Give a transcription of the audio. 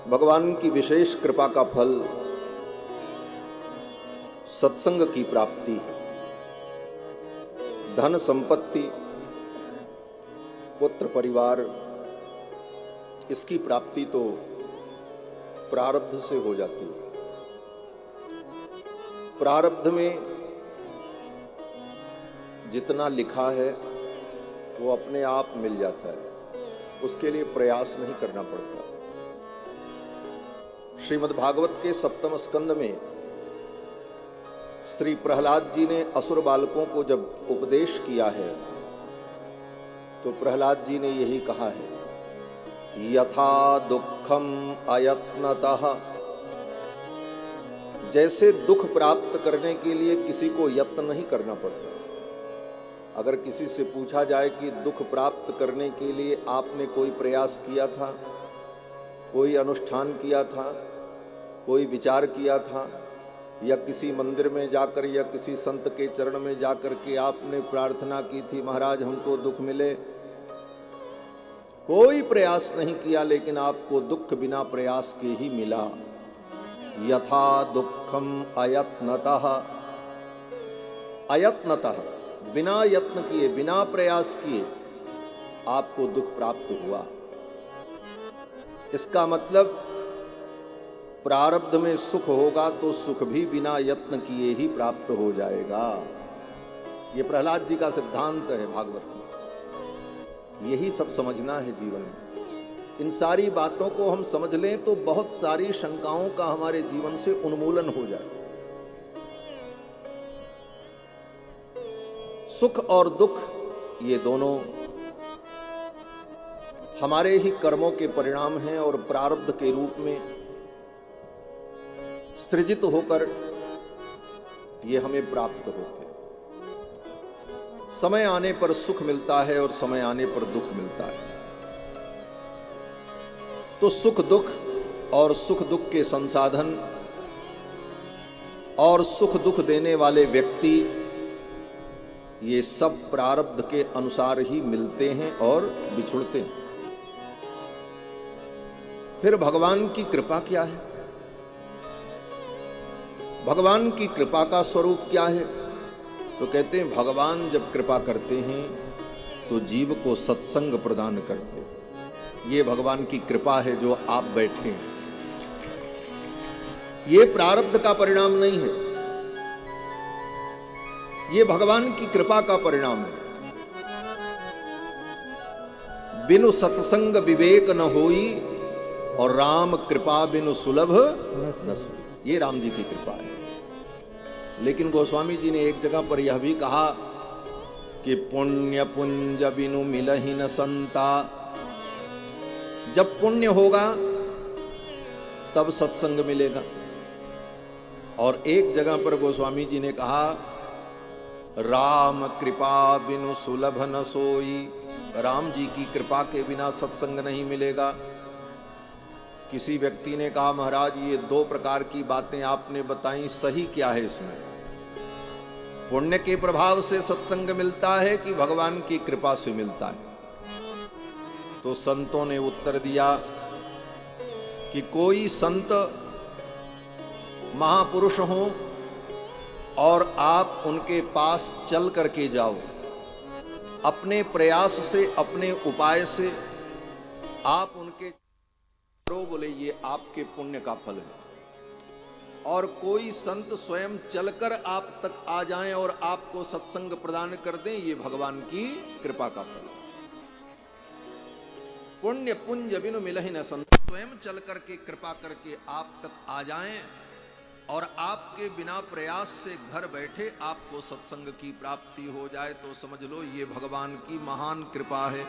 भगवान की विशेष कृपा का फल सत्संग की प्राप्ति, धन संपत्ति, पुत्र परिवार, इसकी प्राप्ति तो प्रारब्ध से हो जाती है। प्रारब्ध में जितना लिखा है वो अपने आप मिल जाता है, उसके लिए प्रयास नहीं करना पड़ता। श्रीमद् भागवत के 7वें स्कंद में श्री प्रहलाद जी ने असुर बालकों को जब उपदेश किया है तो प्रहलाद जी ने यही कहा है, यथा दुखम अयत्नतः। जैसे दुख प्राप्त करने के लिए किसी को यत्न नहीं करना पड़ता। अगर किसी से पूछा जाए कि दुख प्राप्त करने के लिए आपने कोई प्रयास किया था, कोई अनुष्ठान किया था, कोई विचार किया था, या किसी मंदिर में जाकर या किसी संत के चरण में जाकर के आपने प्रार्थना की थी महाराज हमको दुख मिले, कोई प्रयास नहीं किया, लेकिन आपको दुख बिना प्रयास के ही मिला। यथा दुखम अयत्नतः। अयत्नतः, बिना यत्न किए, बिना प्रयास किए आपको दुख प्राप्त हुआ। इसका मतलब प्रारब्ध में सुख होगा तो सुख भी बिना यत्न किए ही प्राप्त हो जाएगा। ये प्रहलाद जी का सिद्धांत है भागवत में। यही सब समझना है जीवन में। इन सारी बातों को हम समझ लें तो बहुत सारी शंकाओं का हमारे जीवन से उन्मूलन हो जाए। सुख और दुख ये दोनों हमारे ही कर्मों के परिणाम हैं और प्रारब्ध के रूप में सृजित होकर ये हमें प्राप्त होते हैं। समय आने पर सुख मिलता है और समय आने पर दुख मिलता है। तो सुख दुख और सुख दुख के संसाधन और सुख दुख देने वाले व्यक्ति, ये सब प्रारब्ध के अनुसार ही मिलते हैं और बिछुड़ते हैं। फिर भगवान की कृपा क्या है? भगवान की कृपा का स्वरूप क्या है? तो कहते हैं भगवान जब कृपा करते हैं तो जीव को सत्संग प्रदान करते हैं। ये भगवान की कृपा है जो आप बैठे हैं। ये प्रारब्ध का परिणाम नहीं है, ये भगवान की कृपा का परिणाम है। बिनु सत्संग विवेक न होई और राम कृपा बिनु सुलभ न सोई। ये राम जी की कृपा है। लेकिन गोस्वामी जी ने एक जगह पर यह भी कहा कि पुण्य पुंज बिनु मिलहि न संता। जब पुण्य होगा तब सत्संग मिलेगा। और एक जगह पर गोस्वामी जी ने कहा, राम कृपा बिनु सुलभ न सोई। राम जी की कृपा के बिना सत्संग नहीं मिलेगा। किसी व्यक्ति ने कहा, महाराज ये 2 प्रकार की बातें आपने बताई, सही क्या है इसमें? पुण्य के प्रभाव से सत्संग मिलता है कि भगवान की कृपा से मिलता है? तो संतों ने उत्तर दिया कि कोई संत महापुरुष हो और आप उनके पास चल करके जाओ, अपने प्रयास से, अपने उपाय से आप उनके बोले, ये आपके पुण्य का फल है। और कोई संत स्वयं चलकर आप तक आ जाएं और आपको सत्संग प्रदान कर दें, ये भगवान की कृपा का फल है। पुण्य पुंज बिनु मिलहि न संत। स्वयं चल करके कृपा करके आप तक आ जाएं और आपके बिना प्रयास से घर बैठे आपको सत्संग की प्राप्ति हो जाए तो समझ लो ये भगवान की महान कृपा है।